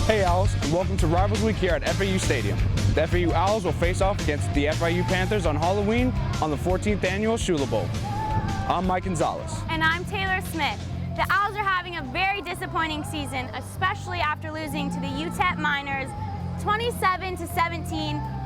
Hey Owls, and welcome to Rivals Week here at FAU Stadium. The FAU Owls will face off against the FIU Panthers on Halloween on the 14th annual Shula Bowl. I'm Mike Gonzalez. And I'm Taylor Smith. The Owls are having a very disappointing season, especially after losing to the UTEP Miners 27-17,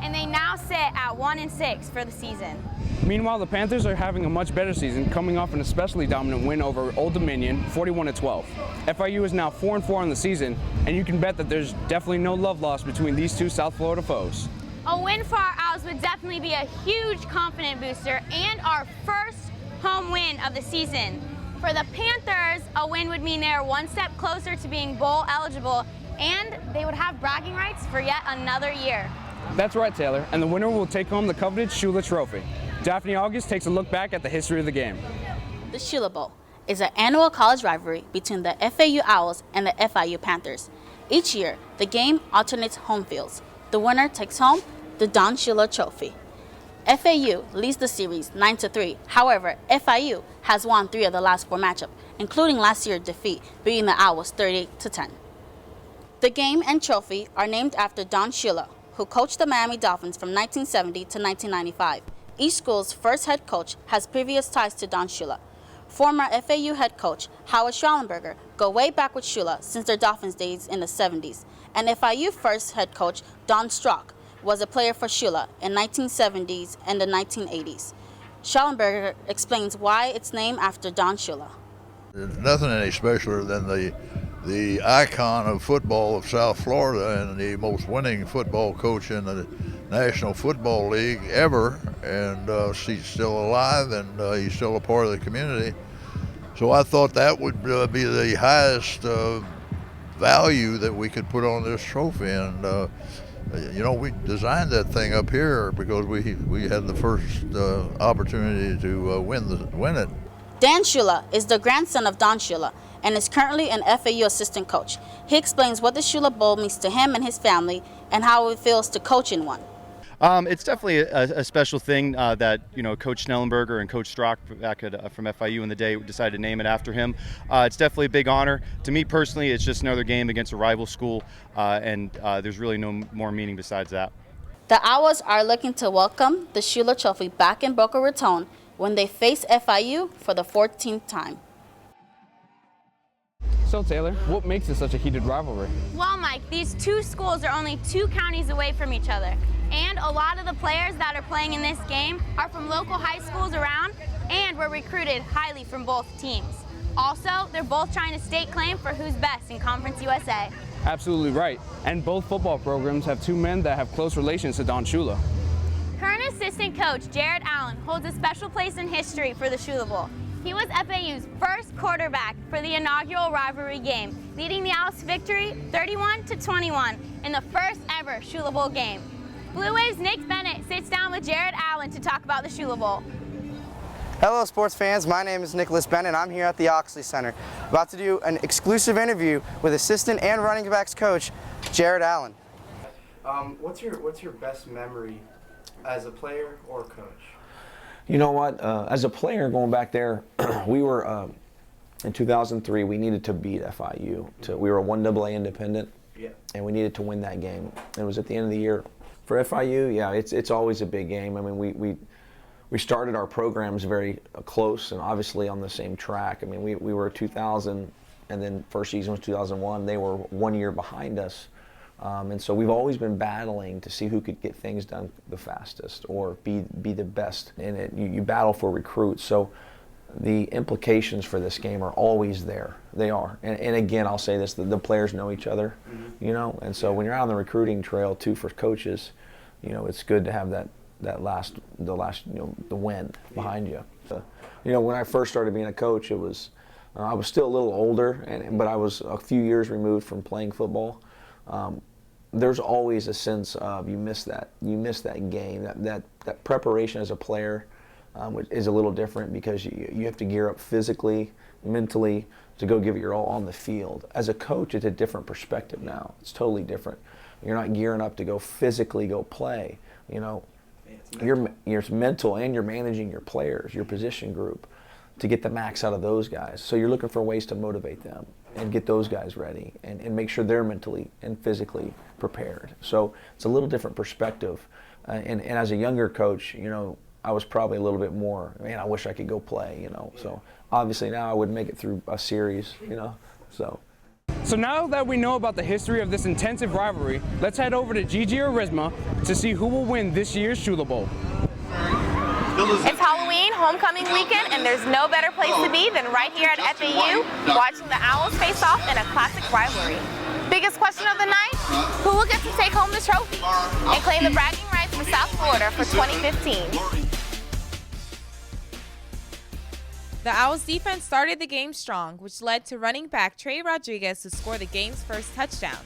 and they now sit at 1-6 for the season. Meanwhile, the Panthers are having a much better season, coming off an especially dominant win over Old Dominion, 41-12. FIU is now 4-4 on the season, and you can bet that there's definitely no love lost between these two South Florida foes. A win for our Owls would definitely be a huge confidence booster and our first home win of the season. For the Panthers, a win would mean they're one step closer to being bowl eligible, and they would have bragging rights for yet another year. That's right, Taylor, and the winner will take home the coveted Shula Trophy. Daphne August takes a look back at the history of the game. The Shula Bowl is an annual college rivalry between the FAU Owls and the FIU Panthers. Each year, the game alternates home fields. The winner takes home the Don Shula Trophy. FAU leads the series 9-3. However, FIU has won 3 of the last 4 matchups, including last year's defeat, beating the Owls 38-10. The game and trophy are named after Don Shula, who coached the Miami Dolphins from 1970 to 1995. Each school's first head coach has previous ties to Don Shula. Former FAU head coach Howard Schallenberger go way back with Shula since their Dolphins days in the 70s. And FIU first head coach Don Strock was a player for Shula in 1970s and the 1980s. Schallenberger explains why it's named after Don Shula. There's nothing any specialer than the icon of football of South Florida and the most winning football coach in the National Football League ever, and he's still alive, and he's still a part of the community. So I thought that would be the highest value that we could put on this trophy, and you know, we designed that thing up here because we had the first opportunity to win it. Dan Shula is the grandson of Don Shula and is currently an FAU assistant coach. He explains what the Shula Bowl means to him and his family and how it feels to coach in one. It's definitely a special thing that, you know, Coach Schnellenberger and Coach Strock back from FIU in the day decided to name it after him. It's definitely a big honor. To me personally, it's just another game against a rival school, and there's really no more meaning besides that. The Owls are looking to welcome the Shula Trophy back in Boca Raton when they face FIU for the 14th time. So Taylor, what makes it such a heated rivalry? Well, Mike, these two schools are only 2 counties away from each other. And a lot of the players that are playing in this game are from local high schools around and were recruited highly from both teams. Also, they're both trying to stake claim for who's best in Conference USA. Absolutely right. And both football programs have 2 men that have close relations to Don Shula. Current assistant coach Jared Allen holds a special place in history for the Shula Bowl. He was FAU's first quarterback for the inaugural rivalry game, leading the Owls' victory 31-21 in the first ever Shula Bowl game. Blue Waves' Nick Bennett sits down with Jared Allen to talk about the Shula Bowl. Hello sports fans, my name is Nicholas Bennett. I'm here at the Oxley Center, about to do an exclusive interview with assistant and running backs coach Jared Allen. What's your best memory as a player or coach? You know what, as a player going back there, we were, in 2003, we needed to beat FIU. We were a 1AA independent, and we needed to win that game. It was at the end of the year. For FIU, yeah, it's always a big game. I mean, we started our programs very close and obviously on the same track. I mean, we were 2000, and then first season was 2001. They were 1 year behind us. And so we've always been battling to see who could get things done the fastest or be the best in it. You battle for recruits. So the implications for this game are always there. They are. And again, I'll say this, the players know each other, you know, and so when you're out on the recruiting trail too for coaches, you know, it's good to have the last, you know, the win behind you. You know, when I first started being a coach, it was, I was still a little older, but I was a few years removed from playing football. there's always a sense of you miss that game. That preparation as a player is a little different because you have to gear up physically, mentally to go give it your all on the field. As a coach, it's a different perspective now. It's totally different. You're not gearing up to go physically go play. You know, you're mental, and you're managing your players, your position group, to get the max out of those guys. So you're looking for ways to motivate them and get those guys ready and make sure they're mentally and physically prepared. So it's a little different perspective. And as a younger coach, you know, I was probably a little bit more, man, I wish I could go play, you know. So obviously now I wouldn't make it through a series, you know, so. So now that we know about the history of this intensive rivalry, let's head over to Gigi or Risma to see who will win this year's Shula Bowl. It's Halloween, homecoming weekend, and there's no better place to be than right here at FAU, watching the Owls face off in a classic rivalry. Biggest question of the night, who will get to take home the trophy and claim the bragging rights for South Florida for 2015? The Owls defense started the game strong, which led to running back Trey Rodriguez to score the game's first touchdown.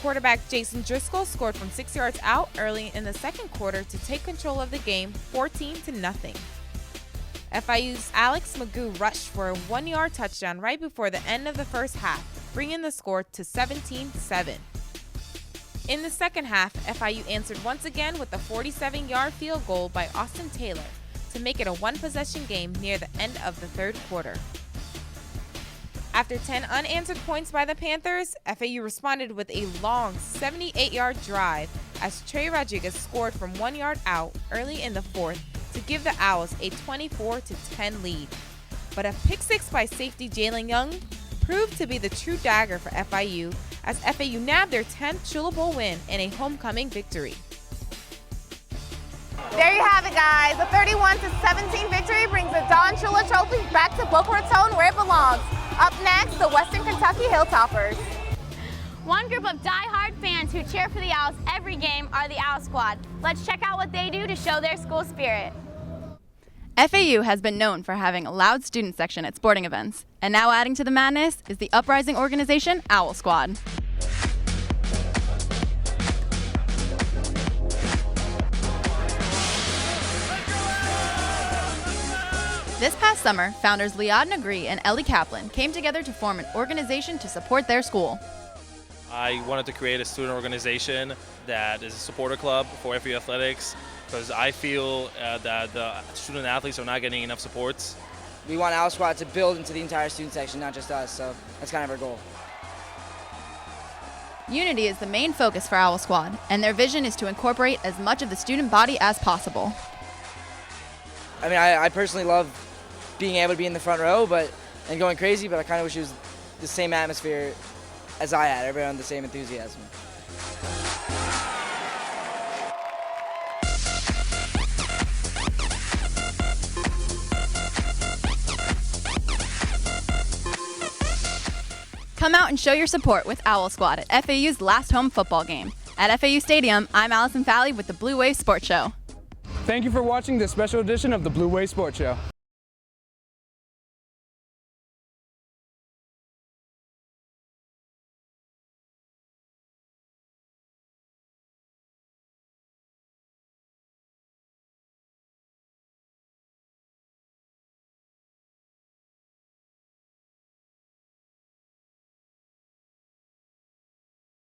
Quarterback Jason Driscoll scored from 6 yards out early in the second quarter to take control of the game 14-0. FIU's Alex Magoo rushed for a 1-yard touchdown right before the end of the first half, bringing the score to 17-7. In the second half, FIU answered once again with a 47-yard field goal by Austin Taylor to make it a one-possession game near the end of the third quarter. After 10 unanswered points by the Panthers, FAU responded with a long 78-yard drive as Trey Rodriguez scored from 1 yard out early in the fourth to give the Owls a 24-10 lead. But a pick six by safety Jalen Young proved to be the true dagger for FIU as FAU nabbed their 10th Shula Bowl win in a homecoming victory. There you have it, guys. The 31-17 victory brings the Don Shula Trophy back to Boca Raton where it belongs. Up next, the Western Kentucky Hilltoppers. One group of die-hard fans who cheer for the Owls every game are the Owl Squad. Let's check out what they do to show their school spirit. FAU has been known for having a loud student section at sporting events, and now adding to the madness is the uprising organization Owl Squad. This past summer, founders Liad Nagri and Ellie Kaplan came together to form an organization to support their school. I wanted to create a student organization that is a supporter club for FAU athletics because I feel that the student athletes are not getting enough supports. We want Owl Squad to build into the entire student section, not just us, so that's kind of our goal. Unity is the main focus for Owl Squad, and their vision is to incorporate as much of the student body as possible. I mean, I personally love being able to be in the front row and going crazy, but I kind of wish it was the same atmosphere as I had, everyone had the same enthusiasm. Come out and show your support with Owl Squad at FAU's last home football game. At FAU Stadium, I'm Allison Falley with the Blue Wave Sports Show. Thank you for watching this special edition of the Blue Wave Sports Show.